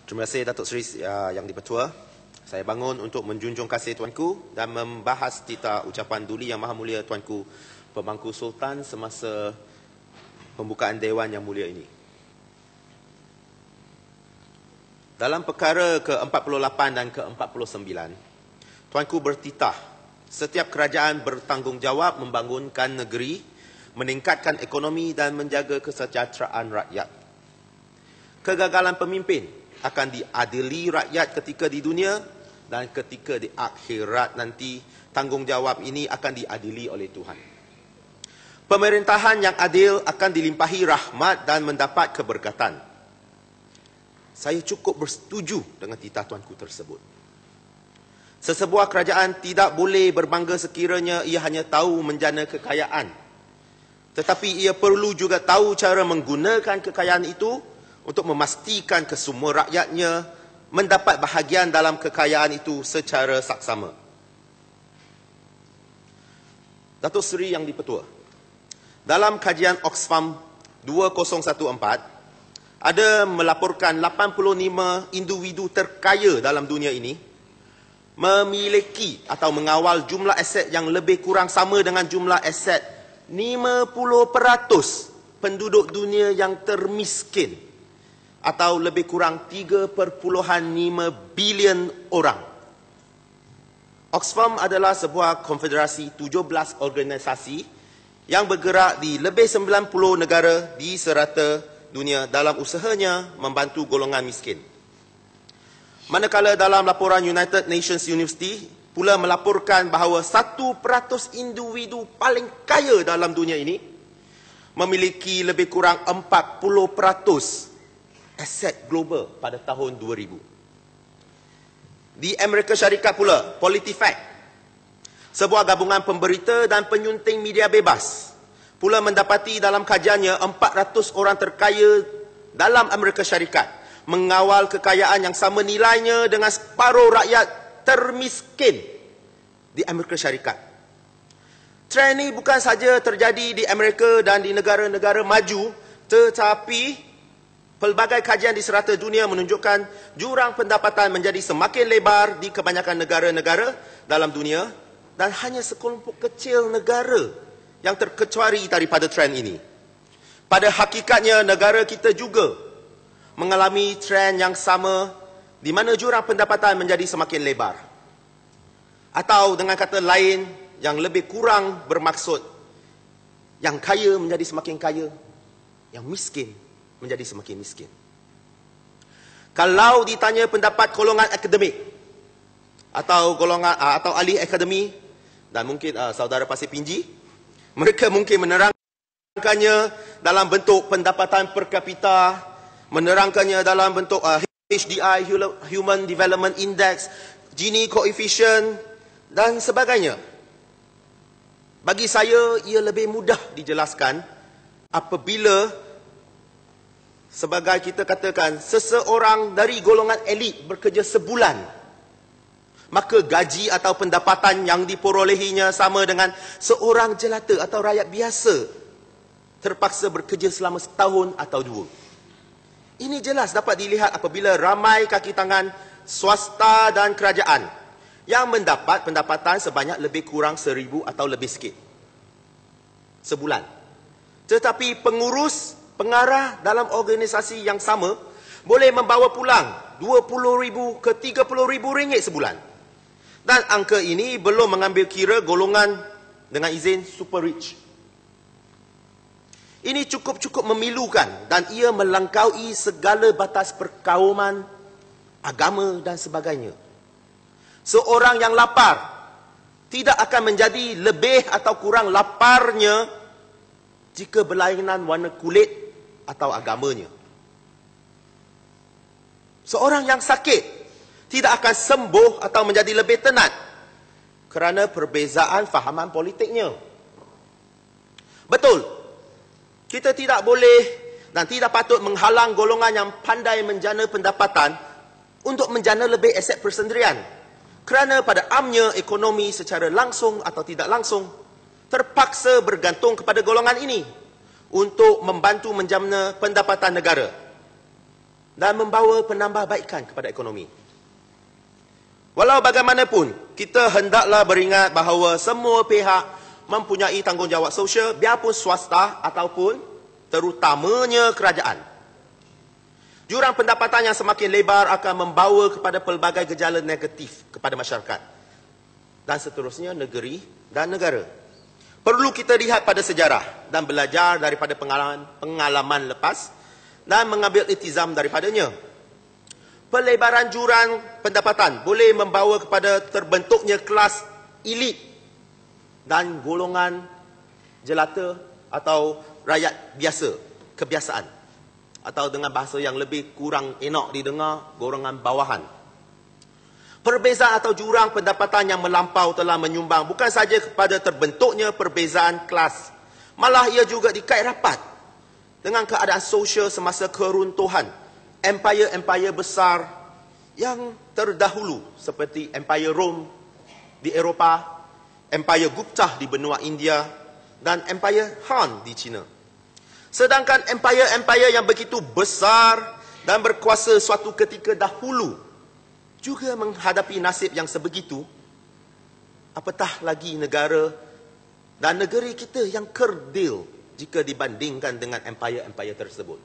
Terima kasih Datuk Seri Yang di-Pertua. Saya bangun untuk menjunjung kasih Tuanku dan membahas tita ucapan Duli Yang Maha Mulia Tuanku Pemangku Sultan semasa pembukaan Dewan Yang Mulia ini. Dalam perkara ke-48 dan ke-49, Tuanku bertitah setiap kerajaan bertanggungjawab membangunkan negeri, meningkatkan ekonomi dan menjaga kesejahteraan rakyat. Kegagalan pemimpin akan diadili rakyat ketika di dunia dan ketika di akhirat nanti tanggungjawab ini akan diadili oleh Tuhan. Pemerintahan yang adil akan dilimpahi rahmat dan mendapat keberkatan. Saya cukup bersetuju dengan titah Tuanku tersebut. Sesebuah kerajaan tidak boleh berbangga sekiranya ia hanya tahu menjana kekayaan. Tetapi ia perlu juga tahu cara menggunakan kekayaan itu untuk memastikan kesemua rakyatnya mendapat bahagian dalam kekayaan itu secara saksama. Datuk Seri Yang di-Pertua, dalam kajian Oxfam 2014, ada melaporkan 85 individu terkaya dalam dunia ini memiliki atau mengawal jumlah aset yang lebih kurang sama dengan jumlah aset 50% penduduk dunia yang termiskin, atau lebih kurang 3.5 bilion orang. Oxfam adalah sebuah konfederasi 17 organisasi yang bergerak di lebih 90 negara di serata dunia dalam usahanya membantu golongan miskin. Manakala dalam laporan United Nations University pula melaporkan bahawa 1% individu paling kaya dalam dunia ini memiliki lebih kurang 40% aset global pada tahun 2000. Di Amerika Syarikat pula, PolitiFact, sebuah gabungan pemberita dan penyunting media bebas, pula mendapati dalam kajiannya 400 orang terkaya dalam Amerika Syarikat mengawal kekayaan yang sama nilainya dengan separuh rakyat termiskin di Amerika Syarikat. Trend ini bukan saja terjadi di Amerika dan di negara-negara maju, tetapi pelbagai kajian di serata dunia menunjukkan jurang pendapatan menjadi semakin lebar di kebanyakan negara-negara dalam dunia dan hanya sekelompok kecil negara yang terkecuali daripada trend ini. Pada hakikatnya negara kita juga mengalami trend yang sama di mana jurang pendapatan menjadi semakin lebar. Atau dengan kata lain yang lebih kurang bermaksud, yang kaya menjadi semakin kaya, yang miskin menjadi semakin miskin. Kalau ditanya pendapat golongan akademik atau golongan atau ahli akademi dan mungkin saudara Pasir Pinji, mereka mungkin menerangkannya dalam bentuk pendapatan per kapita, menerangkannya dalam bentuk HDI, Human Development Index, Gini Coefficient dan sebagainya. Bagi saya ia lebih mudah dijelaskan apabila sebagai kita katakan, seseorang dari golongan elit bekerja sebulan, maka gaji atau pendapatan yang diperolehinya sama dengan seorang jelata atau rakyat biasa terpaksa bekerja selama setahun atau dua. Ini jelas dapat dilihat apabila ramai kaki tangan swasta dan kerajaan yang mendapat pendapatan sebanyak lebih kurang 1,000 atau lebih sikit sebulan. Tetapi pengurus, pengarah dalam organisasi yang sama boleh membawa pulang 20,000 ke 30,000 ringgit sebulan. Dan angka ini belum mengambil kira golongan dengan izin super rich. Ini cukup-cukup memilukan dan ia melangkaui segala batas perkauman, agama dan sebagainya. Seorang yang lapar tidak akan menjadi lebih atau kurang laparnya jika berlainan warna kulit atau agamanya. Seorang yang sakit tidak akan sembuh atau menjadi lebih tenat kerana perbezaan fahaman politiknya. Betul, kita tidak boleh dan tidak patut menghalang golongan yang pandai menjana pendapatan untuk menjana lebih aset persendirian, kerana pada amnya ekonomi secara langsung atau tidak langsung terpaksa bergantung kepada golongan ini untuk membantu menjana pendapatan negara. dan membawa penambahbaikan kepada ekonomi. Walau bagaimanapun, kita hendaklah beringat bahawa semua pihak mempunyai tanggungjawab sosial, biarpun swasta ataupun terutamanya kerajaan. Jurang pendapatan yang semakin lebar akan membawa kepada pelbagai gejala negatif kepada masyarakat dan seterusnya negeri dan negara. Perlu kita lihat pada sejarah dan belajar daripada pengalaman lepas dan mengambil iltizam daripadanya. Pelebaran jurang pendapatan boleh membawa kepada terbentuknya kelas elit dan golongan jelata atau rakyat biasa, kebiasaan. Atau dengan bahasa yang lebih kurang enak didengar, golongan bawahan. Perbezaan atau jurang pendapatan yang melampau telah menyumbang bukan sahaja kepada terbentuknya perbezaan kelas, malah ia juga dikait rapat dengan keadaan sosial semasa keruntuhan empire-empire besar yang terdahulu seperti Empire Rome di Eropah, Empire Gupta di benua India dan Empire Han di China. Sedangkan empire-empire yang begitu besar dan berkuasa suatu ketika dahulu juga menghadapi nasib yang sebegitu, apatah lagi negara dan negeri kita yang kerdil jika dibandingkan dengan empire-empire tersebut.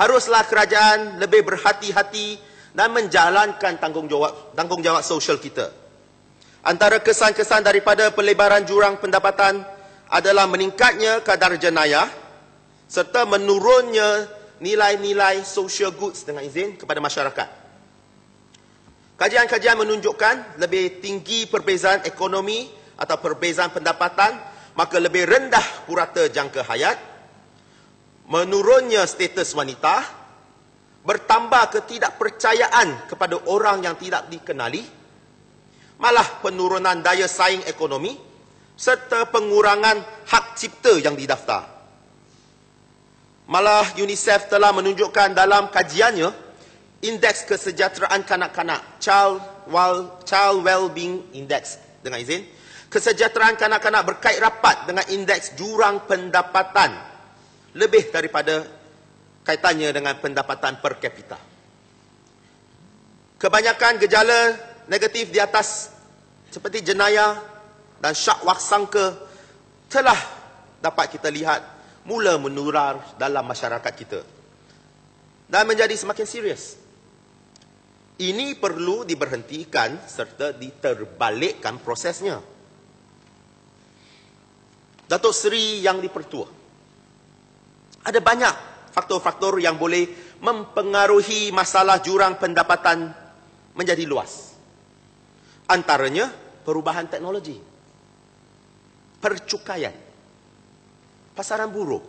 Haruslah kerajaan lebih berhati-hati dan menjalankan tanggungjawab sosial kita. Antara kesan-kesan daripada pelebaran jurang pendapatan adalah meningkatnya kadar jenayah serta menurunnya nilai-nilai social goods dengan izin kepada masyarakat. Kajian-kajian menunjukkan lebih tinggi perbezaan ekonomi atau perbezaan pendapatan, maka lebih rendah purata jangka hayat, menurunnya status wanita, bertambah ketidakpercayaan kepada orang yang tidak dikenali, malah penurunan daya saing ekonomi, serta pengurangan hak cipta yang didaftar. Malah UNICEF telah menunjukkan dalam kajiannya, Indeks Kesejahteraan Kanak-kanak, Child Wellbeing Index, dengan izin, kesejahteraan kanak-kanak berkait rapat dengan indeks jurang pendapatan, lebih daripada kaitannya dengan pendapatan per kapita. Kebanyakan gejala negatif di atas seperti jenayah dan syak waksangka telah dapat kita lihat mula menular dalam masyarakat kita dan menjadi semakin serius. Ini perlu diberhentikan serta diterbalikkan prosesnya. Datuk Seri Yang di-Pertua, ada banyak faktor-faktor yang boleh mempengaruhi masalah jurang pendapatan menjadi luas. Antaranya perubahan teknologi, percukaian, pasaran buruh,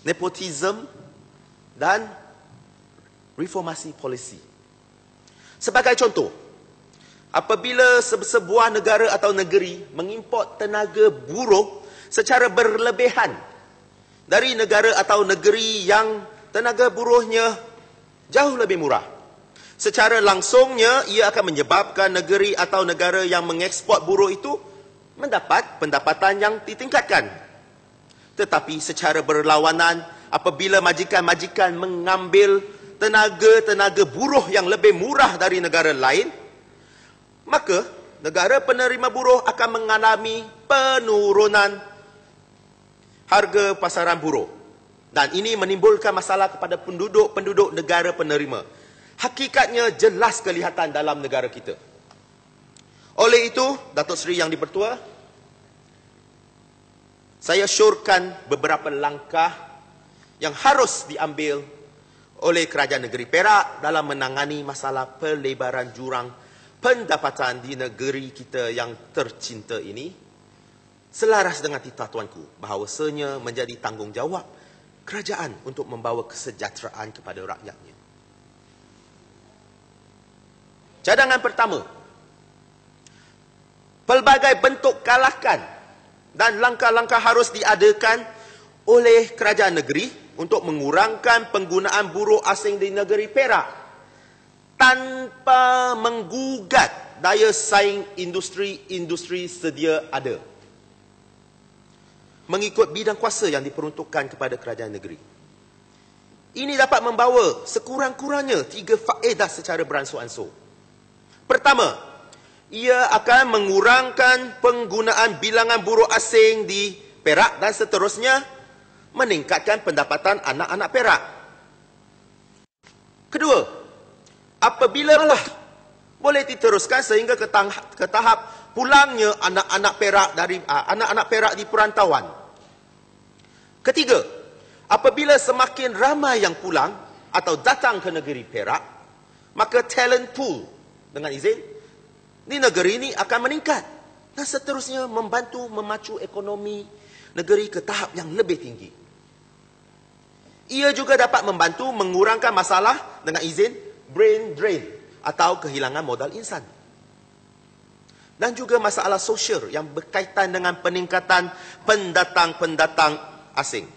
nepotisme dan reformasi polisi. Sebagai contoh, apabila sebuah negara atau negeri mengimport tenaga buruh secara berlebihan dari negara atau negeri yang tenaga buruhnya jauh lebih murah, secara langsungnya ia akan menyebabkan negeri atau negara yang mengeksport buruh itu mendapat pendapatan yang ditingkatkan. Tetapi secara berlawanan, apabila majikan-majikan mengambil tenaga buruh yang lebih murah dari negara lain, maka negara penerima buruh akan mengalami penurunan harga pasaran buruh. Dan ini menimbulkan masalah kepada penduduk negara penerima. Hakikatnya jelas kelihatan dalam negara kita. Oleh itu, Datuk Seri Yang di-Pertua, saya syorkan beberapa langkah yang harus diambil oleh Kerajaan Negeri Perak dalam menangani masalah pelebaran jurang pendapatan di negeri kita yang tercinta ini, selaras dengan titah tuanku bahawasanya menjadi tanggungjawab kerajaan untuk membawa kesejahteraan kepada rakyatnya. Cadangan pertama, pelbagai bentuk kalahkan dan langkah-langkah harus diadakan oleh kerajaan negeri untuk mengurangkan penggunaan buruh asing di negeri Perak tanpa menggugat daya saing industri sedia ada, mengikut bidang kuasa yang diperuntukkan kepada kerajaan negeri. Ini dapat membawa sekurang-kurangnya 3 faedah secara beransur-ansur. Pertama, ia akan mengurangkan penggunaan bilangan buruh asing di Perak dan seterusnya, meningkatkan pendapatan anak-anak Perak. Kedua, apabila boleh diteruskan sehingga ke tahap pulangnya anak-anak Perak di perantauan. Ketiga, apabila semakin ramai yang pulang atau datang ke negeri Perak, maka talent pool dengan izin di negeri ini akan meningkat dan seterusnya membantu memacu ekonomi negeri ke tahap yang lebih tinggi. Ia juga dapat membantu mengurangkan masalah dengan izin brain drain atau kehilangan modal insan. Dan juga masalah sosial yang berkaitan dengan peningkatan pendatang-pendatang asing.